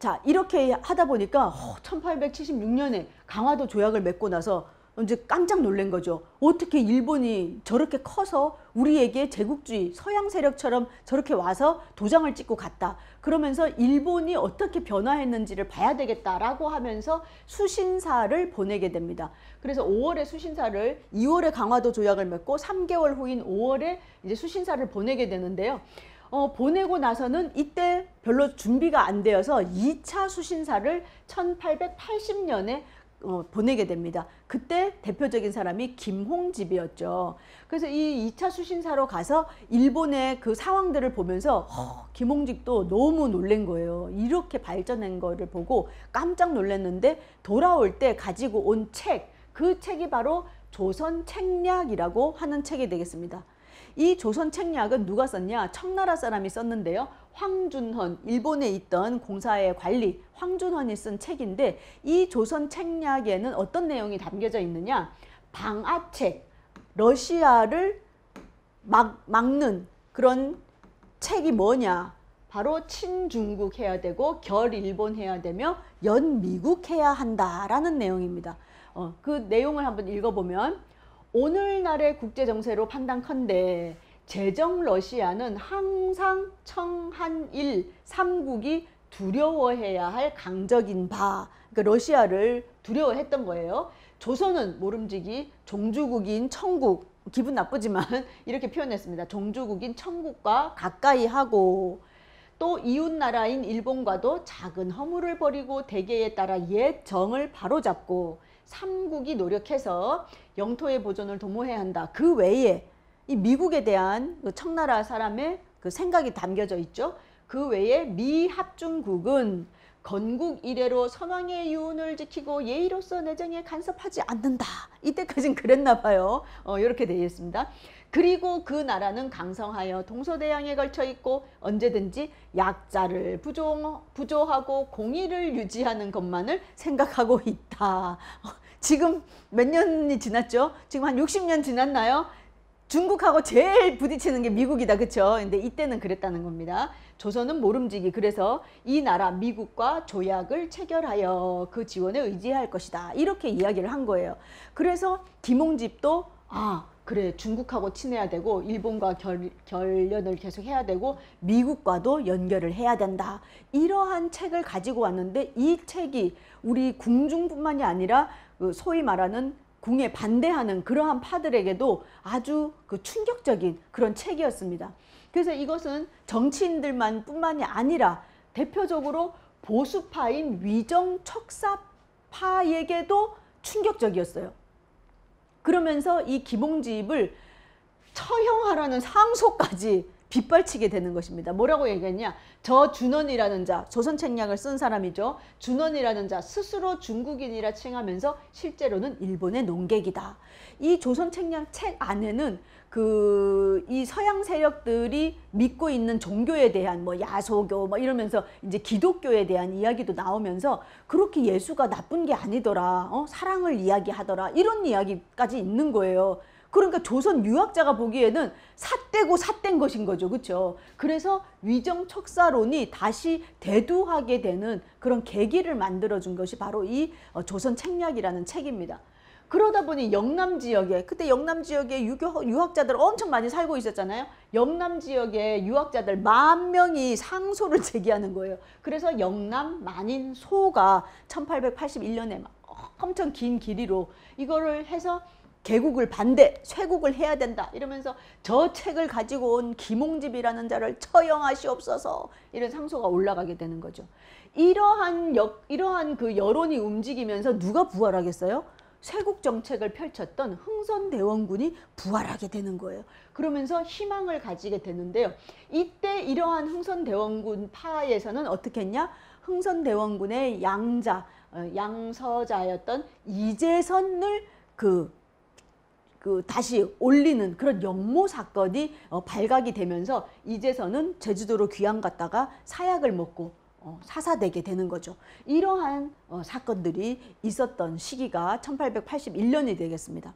자, 이렇게 하다 보니까 1876년에 강화도 조약을 맺고 나서 이제 깜짝 놀란 거죠. 어떻게 일본이 저렇게 커서 우리에게 제국주의 서양 세력처럼 저렇게 와서 도장을 찍고 갔다. 그러면서 일본이 어떻게 변화했는지를 봐야 되겠다라고 하면서 수신사를 보내게 됩니다. 그래서 5월에 수신사를 2월에 강화도 조약을 맺고 3개월 후인 5월에 이제 수신사를 보내게 되는데요. 보내고 나서는 이때 별로 준비가 안 되어서 2차 수신사를 1880년에 보내게 됩니다. 그때 대표적인 사람이 김홍집이었죠. 그래서 이 2차 수신사로 가서 일본의 그 상황들을 보면서 김홍집도 너무 놀란 거예요. 이렇게 발전한 거를 보고 깜짝 놀랐는데 돌아올 때 가지고 온 책, 그 책이 바로 조선책략이라고 하는 책이 되겠습니다. 이 조선책략은 누가 썼냐? 청나라 사람이 썼는데요. 황준헌, 일본에 있던 공사의 관리 황준헌이 쓴 책인데, 이 조선책략에는 어떤 내용이 담겨져 있느냐? 방아책, 러시아를 막는 그런 책이 뭐냐? 바로 친중국 해야 되고 결일본 해야 되며 연미국 해야 한다라는 내용입니다. 그 내용을 한번 읽어보면, 오늘날의 국제정세로 판단컨대 제정 러시아는 항상 청한일 삼국이 두려워해야 할 강적인 바, 그러니까 러시아를 두려워했던 거예요. 조선은 모름지기 종주국인 청국, 기분 나쁘지만 이렇게 표현했습니다. 종주국인 청국과 가까이 하고, 또 이웃나라인 일본과도 작은 허물을 버리고 대계에 따라 옛 정을 바로잡고, 삼국이 노력해서 영토의 보존을 도모해야 한다. 그 외에 이 미국에 대한 그 청나라 사람의 그 생각이 담겨져 있죠. 그 외에 미합중국은 건국 이래로 선왕의 유운을 지키고 예의로서 내정에 간섭하지 않는다. 이때까지는 그랬나 봐요. 이렇게 되어 있습니다. 그리고 그 나라는 강성하여 동서대양에 걸쳐 있고 언제든지 약자를 부조하고 공의를 유지하는 것만을 생각하고 있다. 지금 몇 년이 지났죠? 지금 한 60년 지났나요? 중국하고 제일 부딪히는 게 미국이다. 그쵸? 근데 이때는 그랬다는 겁니다. 조선은 모름지기. 그래서 이 나라 미국과 조약을 체결하여 그 지원에 의지할 것이다. 이렇게 이야기를 한 거예요. 그래서 김홍집도 그래, 중국하고 친해야 되고 일본과 결연을 계속 해야 되고 미국과도 연결을 해야 된다. 이러한 책을 가지고 왔는데, 이 책이 우리 궁중뿐만이 아니라 소위 말하는 궁에 반대하는 그러한 파들에게도 아주 그 충격적인 그런 책이었습니다. 그래서 이것은 정치인들만 뿐만이 아니라 대표적으로 보수파인 위정척사파에게도 충격적이었어요. 그러면서 이 김홍집을 처형하라는 상소까지 빗발치게 되는 것입니다. 뭐라고 얘기했냐? 저 준헌이라는 자, 조선책략을 쓴 사람이죠. 준헌이라는 자 스스로 중국인이라 칭하면서 실제로는 일본의 농객이다. 이 조선책략 책 안에는 이 서양 세력들이 믿고 있는 종교에 대한 야소교 이러면서 이제 기독교에 대한 이야기도 나오면서, 그렇게 예수가 나쁜 게 아니더라, 사랑을 이야기하더라, 이런 이야기까지 있는 거예요. 그러니까 조선 유학자가 보기에는 삿되고 삿된 것인 거죠. 그렇죠? 그래서 위정척사론이 다시 대두하게 되는 그런 계기를 만들어준 것이 바로 이 조선책략이라는 책입니다. 그러다 보니 영남 지역에, 그때 영남 지역에 유학자들 엄청 많이 살고 있었잖아요. 영남 지역의 유학자들 10,000명이 상소를 제기하는 거예요. 그래서 영남 만인소가 1881년에 엄청 긴 길이로 이거를 해서 개국을 쇄국을 해야 된다 이러면서 저 책을 가지고 온 김홍집이라는 자를 처형하시옵소서, 이런 상소가 올라가게 되는 거죠. 이러한 그 여론이 움직이면서 누가 부활하겠어요? 쇄국 정책을 펼쳤던 흥선대원군이 부활하게 되는 거예요. 그러면서 희망을 가지게 되는데요. 이때 이러한 흥선대원군 파에서는 어떻게 했냐? 흥선대원군의 양서자였던 이재선을 다시 올리는 그런 역모 사건이 발각이 되면서 이재선은 제주도로 귀양 갔다가 사약을 먹고 사사되게 되는 거죠. 이러한 사건들이 있었던 시기가 1881년이 되겠습니다.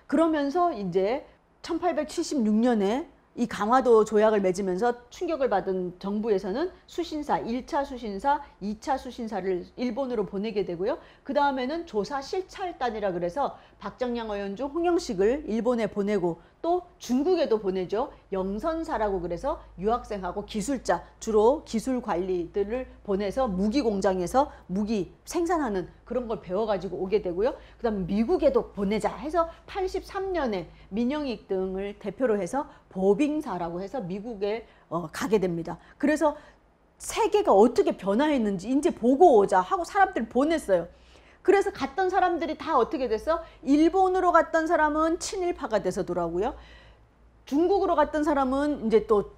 그러면서 이제 1876년에 이 강화도 조약을 맺으면서 충격을 받은 정부에서는 수신사, 1차 수신사, 2차 수신사를 일본으로 보내게 되고요. 그 다음에는 조사 실찰단이라 그래서 박정량 의원 중 홍영식을 일본에 보내고 또 중국에도 보내죠. 영선사라고 그래서 유학생하고 기술자, 주로 기술 관리들을 보내서 무기 공장에서 무기 생산하는 그런 걸 배워가지고 오게 되고요. 그 다음에 미국에도 보내자 해서 83년에 민영익 등을 대표로 해서 보빙사라고 해서 미국에 가게 됩니다. 그래서 세계가 어떻게 변화했는지 이제 보고 오자 하고 사람들 보냈어요. 그래서 갔던 사람들이 다 어떻게 됐어? 일본으로 갔던 사람은 친일파가 돼서 돌아오고요. 중국으로 갔던 사람은 이제 또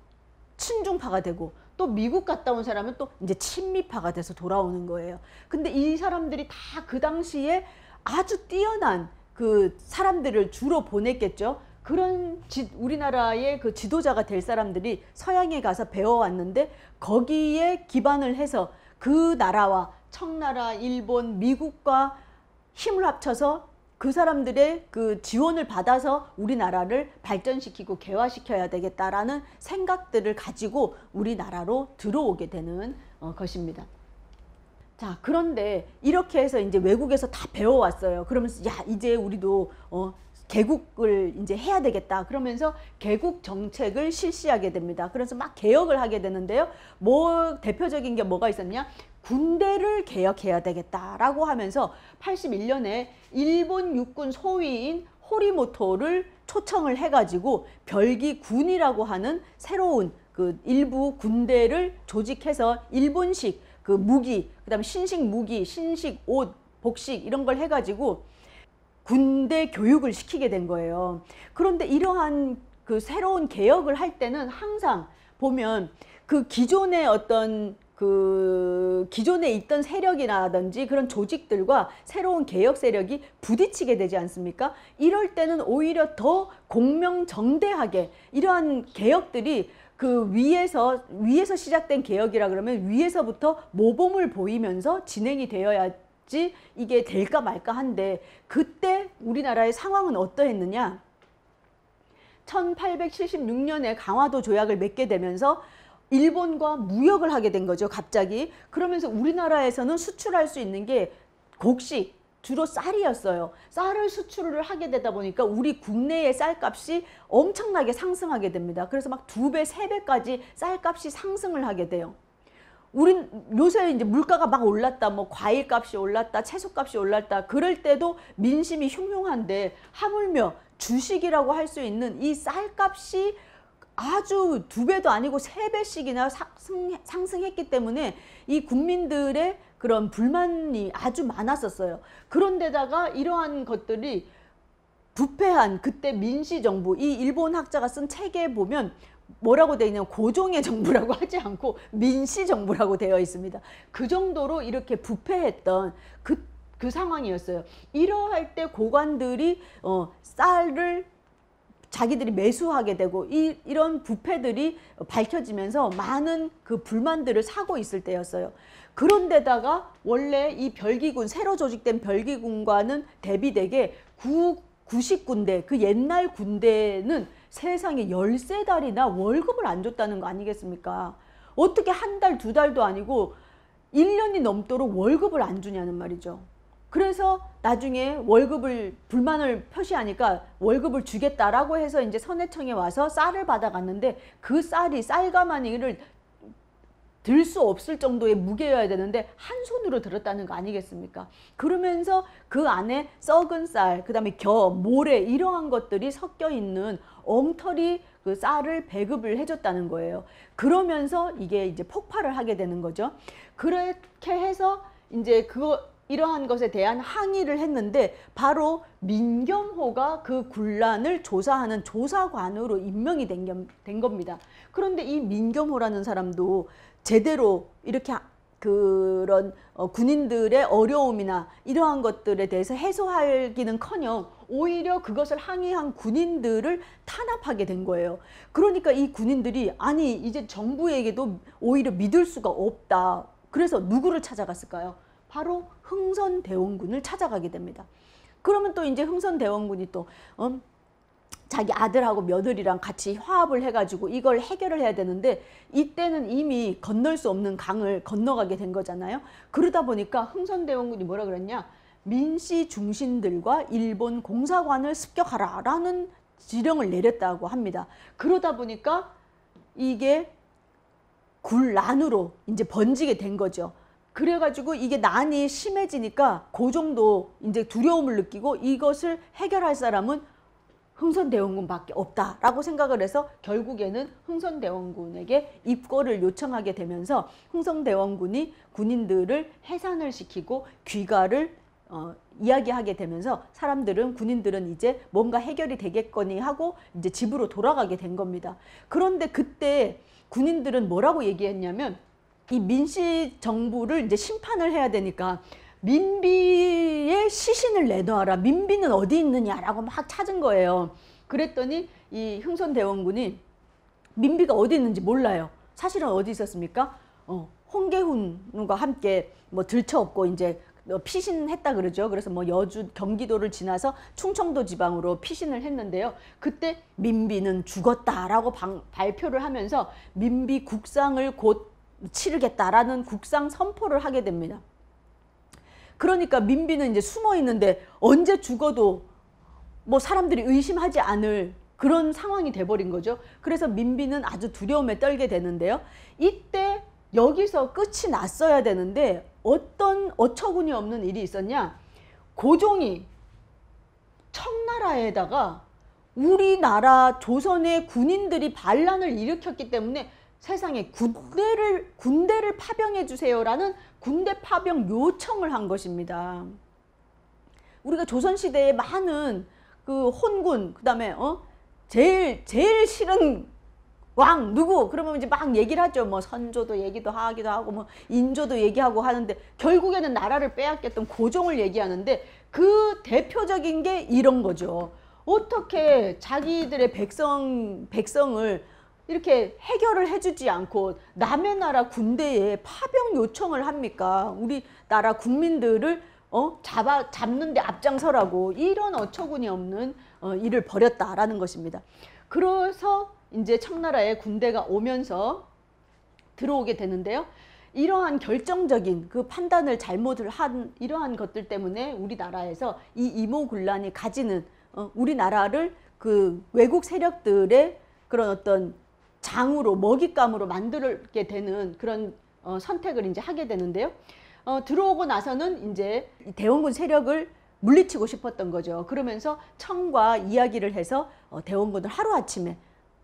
친중파가 되고 또 미국 갔다 온 사람은 또 이제 친미파가 돼서 돌아오는 거예요. 근데 이 사람들이 다 그 당시에 아주 뛰어난 그 사람들을 주로 보냈겠죠. 그런 우리나라의 그 지도자가 될 사람들이 서양에 가서 배워왔는데 거기에 기반을 해서 그 나라와 청나라, 일본, 미국과 힘을 합쳐서 그 사람들의 그 지원을 받아서 우리나라를 발전시키고 개화시켜야 되겠다라는 생각들을 가지고 우리나라로 들어오게 되는 것입니다. 자, 그런데 이렇게 해서 이제 외국에서 다 배워왔어요. 그러면서 야, 이제 우리도 개국을 이제 해야 되겠다. 그러면서 개국 정책을 실시하게 됩니다. 그래서 막 개혁을 하게 되는데요. 뭐 대표적인 게 뭐가 있었냐? 군대를 개혁해야 되겠다라고 하면서 81년에 일본 육군 소위인 호리모토를 초청을 해가지고 별기군이라고 하는 새로운 그 일부 군대를 조직해서 일본식 그 무기, 그다음에 신식 무기, 신식 옷, 복식 이런 걸 해가지고 군대 교육을 시키게 된 거예요. 그런데 이러한 그 새로운 개혁을 할 때는 항상 보면 그 기존의 어떤 그 기존에 있던 세력이라든지 그런 조직들과 새로운 개혁 세력이 부딪히게 되지 않습니까? 이럴 때는 오히려 더 공명정대하게 이러한 개혁들이 그 위에서 시작된 개혁이라 그러면 위에서부터 모범을 보이면서 진행이 되어야지 이게 될까 말까 한데 그때 우리나라의 상황은 어떠했느냐? 1876년에 강화도 조약을 맺게 되면서 일본과 무역을 하게 된 거죠, 갑자기. 그러면서 우리나라에서는 수출할 수 있는 게 곡식, 주로 쌀이었어요. 쌀을 수출을 하게 되다 보니까 우리 국내의 쌀값이 엄청나게 상승하게 됩니다. 그래서 막 2배, 3배까지 쌀값이 상승을 하게 돼요. 우린 요새 이제 물가가 막 올랐다, 뭐 과일값이 올랐다, 채소값이 올랐다, 그럴 때도 민심이 흉흉한데 하물며 주식이라고 할 수 있는 이 쌀값이 아주 2배도 아니고 3배씩이나 상승했기 때문에 이 국민들의 그런 불만이 아주 많았었어요. 그런데다가 이러한 것들이 부패한 그때 민시정부, 이 일본 학자가 쓴 책에 보면 뭐라고 되어 있냐면 고종의 정부라고 하지 않고 민시정부라고 되어 있습니다. 그 정도로 이렇게 부패했던 그 상황이었어요. 이러할 때 고관들이 쌀을 자기들이 매수하게 되고 이런 부패들이 밝혀지면서 많은 그 불만들을 사고 있을 때였어요. 그런데다가 원래 이 별기군, 새로 조직된 별기군과는 대비되게 구식군대, 그 옛날 군대는 세상에 13달이나 월급을 안 줬다는 거 아니겠습니까? 어떻게 한 달, 2달도 아니고 1년이 넘도록 월급을 안 주냐는 말이죠. 그래서 나중에 불만을 표시하니까 월급을 주겠다라고 해서 이제 선해청에 와서 쌀을 받아갔는데 그 쌀이 쌀가마니를 들 수 없을 정도의 무게여야 되는데 한 손으로 들었다는 거 아니겠습니까? 그러면서 그 안에 썩은 쌀, 그 다음에 모래 이러한 것들이 섞여 있는 엉터리 그 쌀을 배급을 해줬다는 거예요. 그러면서 이게 이제 폭발을 하게 되는 거죠. 그렇게 해서 이제 이러한 것에 대한 항의를 했는데 바로 민겸호가 그 군란을 조사하는 조사관으로 임명이 된 겁니다. 그런데 이 민겸호라는 사람도 제대로 이렇게 그런 군인들의 어려움이나 이러한 것들에 대해서 해소하기는커녕 오히려 그것을 항의한 군인들을 탄압하게 된 거예요. 그러니까 이 군인들이 아니 이제 정부에게도 오히려 믿을 수가 없다. 그래서 누구를 찾아갔을까요? 바로 흥선대원군을 찾아가게 됩니다. 그러면 또 이제 흥선대원군이 또 자기 아들하고 며느리랑 같이 화합을 해가지고 이걸 해결을 해야 되는데 이때는 이미 건널 수 없는 강을 건너가게 된 거잖아요. 그러다 보니까 흥선대원군이 뭐라 그랬냐, 민씨 중신들과 일본 공사관을 습격하라 라는 지령을 내렸다고 합니다. 그러다 보니까 이게 굴난으로 이제 번지게 된 거죠. 그래가지고 이게 난이 심해지니까 고종도 이제 두려움을 느끼고 이것을 해결할 사람은 흥선대원군밖에 없다라고 생각을 해서 결국에는 흥선대원군에게 입고를 요청하게 되면서 흥선대원군이 군인들을 해산을 시키고 귀가를 이야기하게 되면서 사람들은, 군인들은 이제 뭔가 해결이 되겠거니 하고 이제 집으로 돌아가게 된 겁니다. 그런데 그때 군인들은 뭐라고 얘기했냐면, 이 민씨 정부를 이제 심판을 해야 되니까 민비의 시신을 내놓아라, 민비는 어디 있느냐라고 막 찾은 거예요. 그랬더니 이 흥선대원군이 민비가 어디 있는지 몰라요. 사실은 어디 있었습니까? 홍계훈과 함께 뭐 들쳐업고 이제 피신했다 그러죠. 그래서 뭐 여주, 경기도를 지나서 충청도 지방으로 피신을 했는데요. 그때 민비는 죽었다라고 발표를 하면서 민비 국상을 곧 치르겠다라는 국상 선포를 하게 됩니다. 그러니까 민비는 이제 숨어 있는데 언제 죽어도 뭐 사람들이 의심하지 않을 그런 상황이 돼버린 거죠. 그래서 민비는 아주 두려움에 떨게 되는데요. 이때 여기서 끝이 났어야 되는데 어떤 어처구니 없는 일이 있었냐. 고종이 청나라에다가 우리나라 조선의 군인들이 반란을 일으켰기 때문에 세상에 군대를 파병해 주세요라는 군대 파병 요청을 한 것입니다. 우리가 조선시대에 많은 그 혼군, 그 다음에 제일 싫은 왕 누구? 그러면 이제 막 얘기를 하죠. 뭐 선조도 얘기도 하기도 하고 뭐 인조도 얘기하고 하는데 결국에는 나라를 빼앗겼던 고종을 얘기하는데 그 대표적인 게 이런 거죠. 어떻게 자기들의 백성을 이렇게 해결을 해주지 않고 남의 나라 군대에 파병 요청을 합니까? 우리나라 국민들을 잡는데 앞장서라고, 이런 어처구니 없는 일을 벌였다라는 것입니다. 그래서 이제 청나라에 군대가 오면서 들어오게 되는데요. 이러한 결정적인 그 판단을 잘못을 한 이러한 것들 때문에 우리나라에서 이 이모군란이 가지는 우리나라를 그 외국 세력들의 그런 어떤 장으로, 먹잇감으로 만들게 되는 그런 선택을 이제 하게 되는데요. 들어오고 나서는 이제 대원군 세력을 물리치고 싶었던 거죠. 그러면서 청과 이야기를 해서 대원군을 하루아침에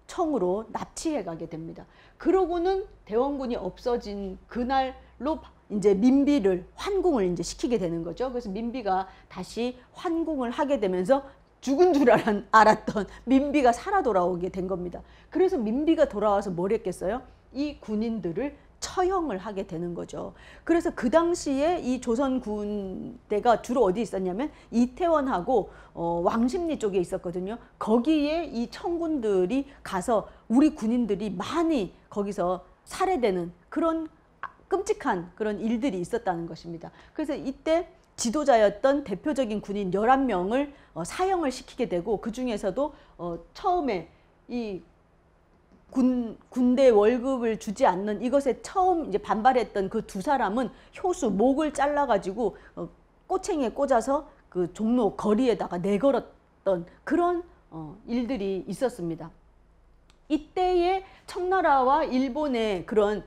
청으로 납치해 가게 됩니다. 그러고는 대원군이 없어진 그날로 이제 민비를 환궁을 이제 시키게 되는 거죠. 그래서 민비가 다시 환궁을 하게 되면서 죽은 줄 알았던 민비가 살아 돌아오게 된 겁니다. 그래서 민비가 돌아와서 뭘 했겠어요? 이 군인들을 처형을 하게 되는 거죠. 그래서 그 당시에 이 조선 군대가 주로 어디 있었냐면 이태원하고 왕십리 쪽에 있었거든요. 거기에 이 청군들이 가서 우리 군인들이 많이 거기서 살해되는 그런 끔찍한 그런 일들이 있었다는 것입니다. 그래서 이때 지도자였던 대표적인 군인 11명을 사형을 시키게 되고, 그 중에서도 처음에 이 군대 월급을 주지 않는 이것에 처음 이제 반발했던 그 두 사람은 효수 목을 잘라가지고 꼬챙이에 꽂아서 그 종로 거리에다가 내걸었던 그런 일들이 있었습니다. 이때의 청나라와 일본의 그런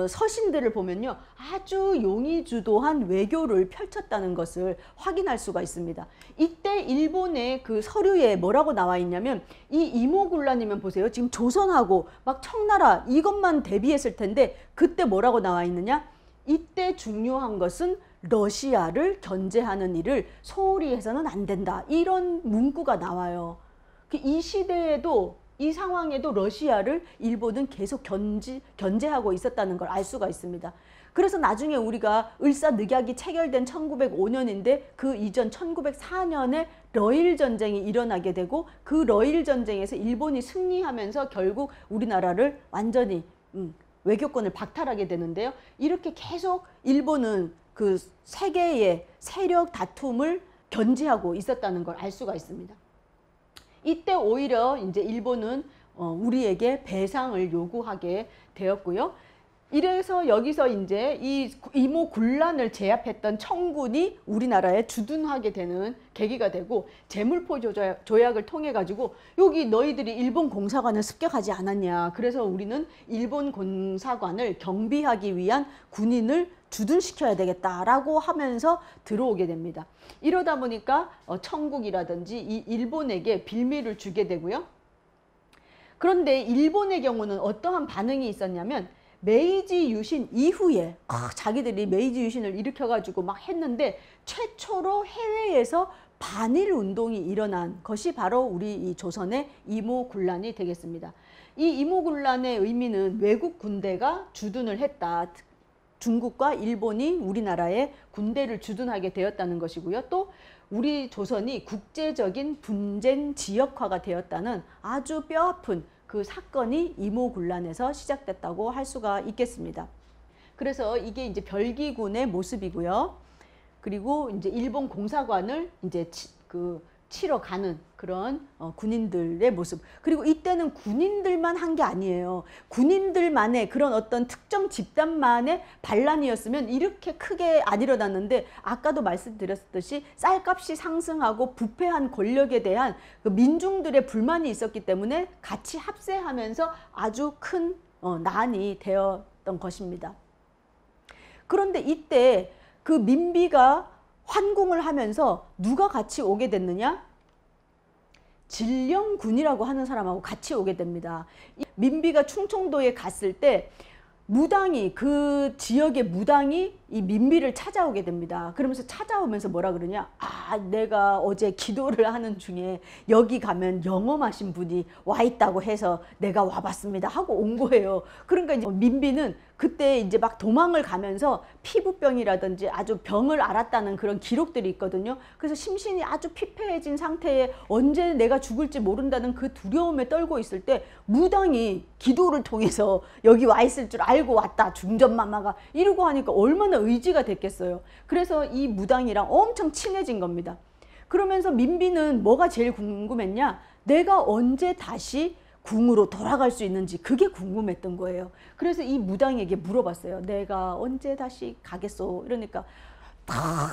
서신들을 보면요, 아주 용의주도한 외교를 펼쳤다는 것을 확인할 수가 있습니다. 이때 일본의 그 서류에 뭐라고 나와 있냐면, 이 이모군란이면 보세요. 지금 조선하고 막 청나라 이것만 대비했을 텐데 그때 뭐라고 나와 있느냐? 이때 중요한 것은 러시아를 견제하는 일을 소홀히 해서는 안 된다. 이런 문구가 나와요. 이 시대에도, 이 상황에도 러시아를 일본은 계속 견제하고 있었다는 걸 알 수가 있습니다. 그래서 나중에 우리가 을사늑약이 체결된 1905년인데 그 이전 1904년에 러일 전쟁이 일어나게 되고, 그 러일 전쟁에서 일본이 승리하면서 결국 우리나라를 완전히 외교권을 박탈하게 되는데요. 이렇게 계속 일본은 그 세계의 세력 다툼을 견제하고 있었다는 걸 알 수가 있습니다. 이때 오히려 이제 일본은 우리에게 배상을 요구하게 되었고요. 이래서 여기서 이제 이 이모 군란을 제압했던 청군이 우리나라에 주둔하게 되는 계기가 되고, 제물포 조약을 통해 가지고 여기 너희들이 일본 공사관을 습격하지 않았냐, 그래서 우리는 일본 공사관을 경비하기 위한 군인을 주둔시켜야 되겠다라고 하면서 들어오게 됩니다. 이러다 보니까 청국이라든지 이 일본에게 빌미를 주게 되고요. 그런데 일본의 경우는 어떠한 반응이 있었냐면, 메이지 유신 이후에 자기들이 메이지 유신을 일으켜가지고 막 했는데, 최초로 해외에서 반일 운동이 일어난 것이 바로 우리 이 조선의 이모군란이 되겠습니다. 이 이모군란의 의미는 외국 군대가 주둔을 했다. 중국과 일본이 우리나라에 군대를 주둔하게 되었다는 것이고요. 또 우리 조선이 국제적인 분쟁 지역화가 되었다는 아주 뼈아픈 그 사건이 이모군란에서 시작됐다고 할 수가 있겠습니다. 그래서 이게 이제 별기군의 모습이고요. 그리고 이제 일본 공사관을 이제 치러 가는 그런 군인들의 모습. 그리고 이때는 군인들만 한 게 아니에요. 군인들만의 그런 어떤 특정 집단만의 반란이었으면 이렇게 크게 안 일어났는데, 아까도 말씀드렸듯이 쌀값이 상승하고 부패한 권력에 대한 그 민중들의 불만이 있었기 때문에 같이 합세하면서 아주 큰 난이 되었던 것입니다. 그런데 이때 그 민비가 환궁을 하면서 누가 같이 오게 됐느냐? 진령군이라고 하는 사람하고 같이 오게 됩니다. 민비가 충청도에 갔을 때 무당이, 그 지역의 무당이 이 민비를 찾아오게 됩니다. 그러면서 찾아오면서 뭐라 그러냐? 내가 어제 기도를 하는 중에 여기 가면 영험하신 분이 와 있다고 해서 내가 와봤습니다 하고 온 거예요. 그러니까 이제 민비는 그때 이제 막 도망을 가면서 피부병이라든지 아주 병을 앓았다는 그런 기록들이 있거든요. 그래서 심신이 아주 피폐해진 상태에 언제 내가 죽을지 모른다는 그 두려움에 떨고 있을 때 무당이 기도를 통해서 여기 와 있을 줄 알고 왔다, 중전마마가, 이러고 하니까 얼마나 의지가 됐겠어요. 그래서 이 무당이랑 엄청 친해진 겁니다. 그러면서 민비는 뭐가 제일 궁금했냐? 내가 언제 다시 궁으로 돌아갈 수 있는지, 그게 궁금했던 거예요. 그래서 이 무당에게 물어봤어요. 내가 언제 다시 가겠소? 이러니까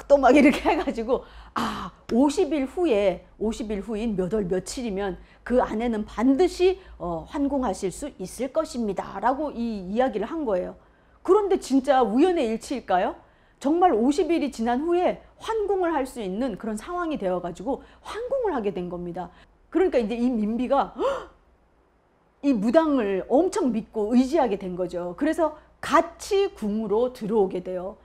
또 막 이렇게 해가지고 50일 후인 몇 월 며칠이면 그 안에는 반드시 환궁하실 수 있을 것입니다 라고 이 이야기를 한 거예요. 그런데 진짜 우연의 일치일까요? 정말 50일이 지난 후에 환궁을 할 수 있는 그런 상황이 되어가지고 환궁을 하게 된 겁니다. 그러니까 이제 이 민비가 이 무당을 엄청 믿고 의지하게 된 거죠. 그래서 같이 궁으로 들어오게 돼요.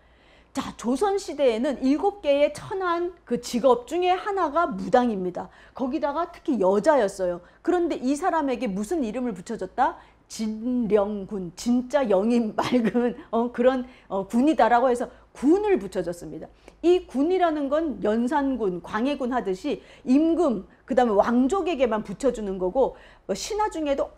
자, 조선시대에는 7개의 천한 그 직업 중에 하나가 무당입니다. 거기다가 특히 여자였어요. 그런데 이 사람에게 무슨 이름을 붙여줬다? 진령군, 진짜 영이 맑은 그런 군이다라고 해서 군을 붙여줬습니다. 이 군이라는 건 연산군, 광해군 하듯이 임금, 그 다음에 왕족에게만 붙여주는 거고, 신하 중에도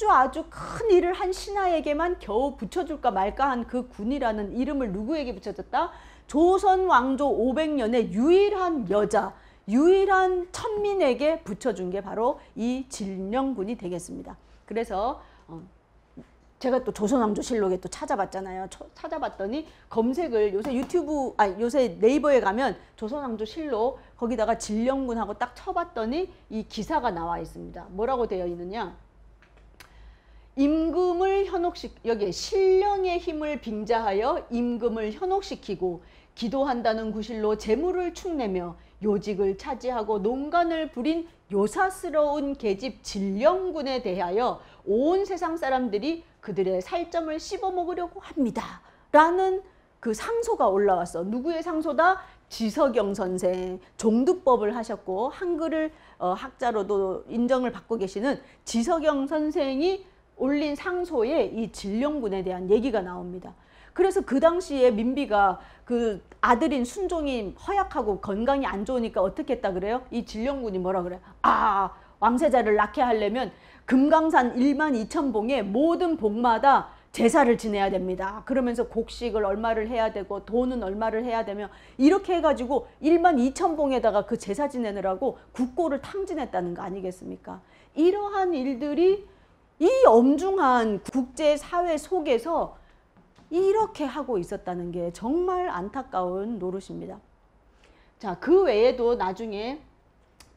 아주 큰 일을 한 신하에게만 겨우 붙여줄까 말까 한 그 군이라는 이름을 누구에게 붙여줬다? 조선 왕조 500년의 유일한 여자, 유일한 천민에게 붙여준 게 바로 이 진령군이 되겠습니다. 그래서 제가 또 조선왕조실록에 또 찾아봤잖아요. 찾아봤더니 검색을 요새 네이버에 가면 조선왕조실록 거기다가 진령군하고 딱 쳐봤더니 이 기사가 나와 있습니다. 뭐라고 되어 있느냐? 임금을 여기에 신령의 힘을 빙자하여 임금을 현혹시키고 기도한다는 구실로 재물을 축내며 요직을 차지하고 농간을 부린 요사스러운 계집 진령군에 대하여 온 세상 사람들이 그들의 살점을 씹어먹으려고 합니다 라는 그 상소가 올라왔어. 누구의 상소다? 지석영 선생, 종두법을 하셨고 한글을 학자로도 인정을 받고 계시는 지석영 선생이 올린 상소에 이 진령군에 대한 얘기가 나옵니다. 그래서 그 당시에 민비가 그 아들인 순종이 허약하고 건강이 안 좋으니까 어떻게 했다 그래요? 이 진령군이 뭐라 그래요? 왕세자를 낳게 하려면 금강산 12,000봉의 모든 봉마다 제사를 지내야 됩니다. 그러면서 곡식을 얼마를 해야 되고 돈은 얼마를 해야 되며 이렇게 해가지고 12,000봉에다가 그 제사 지내느라고 국고를 탕진했다는 거 아니겠습니까? 이러한 일들이 이 엄중한 국제사회 속에서 이렇게 하고 있었다는 게 정말 안타까운 노릇입니다. 자, 그 외에도 나중에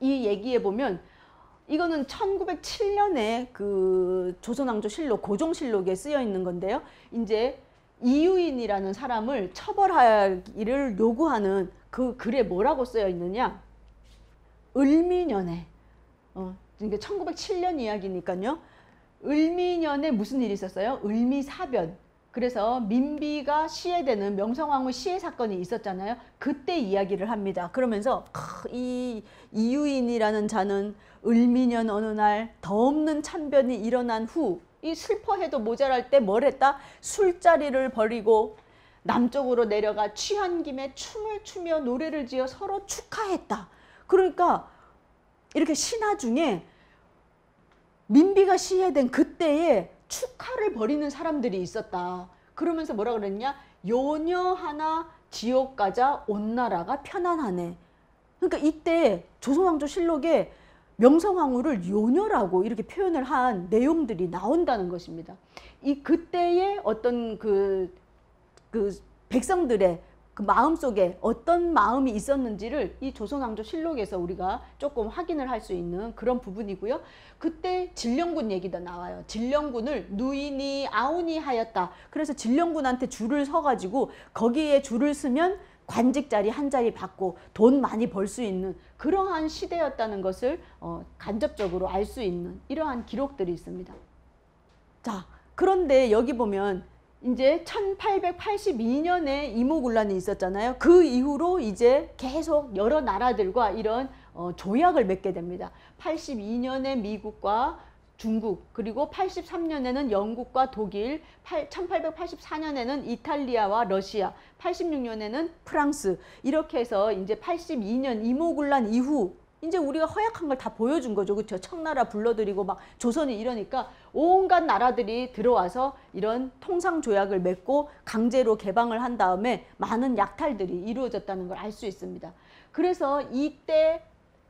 이 얘기에 보면 이거는 1907년에 그 조선왕조실록, 고종실록에 쓰여 있는 건데요. 이제 이유인이라는 사람을 처벌하기를 요구하는 그 글에 뭐라고 쓰여 있느냐? 을미년에, 그러니까 1907년 이야기니까요. 을미년에 무슨 일이 있었어요? 을미사변. 그래서 민비가 시해되는 명성황후 시해 사건이 있었잖아요. 그때 이야기를 합니다. 그러면서 이 이유인이라는 자는 을미년 어느 날 더없는 찬변이 일어난 후 이 슬퍼해도 모자랄 때 뭘 했다? 술자리를 벌이고 남쪽으로 내려가 취한 김에 춤을 추며 노래를 지어 서로 축하했다. 그러니까 이렇게 신화 중에 민비가 시해된 그때에 축하를 벌이는 사람들이 있었다. 그러면서 뭐라 그랬냐? 요녀 하나 지옥 가자 온 나라가 편안하네. 그러니까 이때 조선왕조실록에 명성황후를 요녀라고 이렇게 표현을 한 내용들이 나온다는 것입니다. 이 그때의 어떤 그 백성들의 그 마음 속에 어떤 마음이 있었는지를 이 조선왕조실록에서 우리가 조금 확인을 할 수 있는 그런 부분이고요. 그때 진령군 얘기도 나와요. 진령군을 누이니 아우니 하였다. 그래서 진령군한테 줄을 서가지고 거기에 줄을 서면 관직자리 한 자리 받고 돈 많이 벌 수 있는 그러한 시대였다는 것을 간접적으로 알 수 있는 이러한 기록들이 있습니다. 자, 그런데 여기 보면 이제 1882년에 이모군란이 있었잖아요. 그 이후로 이제 계속 여러 나라들과 이런 조약을 맺게 됩니다. 82년에 미국과 중국, 그리고 83년에는 영국과 독일, 1884년에는 이탈리아와 러시아, 86년에는 프랑스, 이렇게 해서 이제 82년 이모군란 이후 이제 우리가 허약한 걸 다 보여준 거죠. 그렇죠? 청나라 불러들이고 막 조선이 이러니까 온갖 나라들이 들어와서 이런 통상조약을 맺고 강제로 개방을 한 다음에 많은 약탈들이 이루어졌다는 걸 알 수 있습니다. 그래서 이때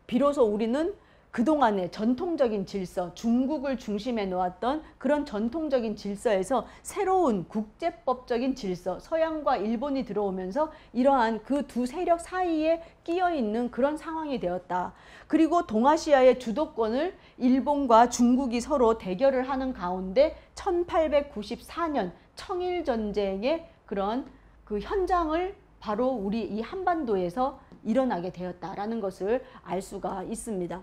비로소 우리는 그동안의 전통적인 질서, 중국을 중심에 놓았던 그런 전통적인 질서에서 새로운 국제법적인 질서, 서양과 일본이 들어오면서 이러한 그 두 세력 사이에 끼어 있는 그런 상황이 되었다. 그리고 동아시아의 주도권을 일본과 중국이 서로 대결을 하는 가운데 1894년 청일전쟁의 그런 그 현장을 바로 우리 이 한반도에서 일어나게 되었다라는 것을 알 수가 있습니다.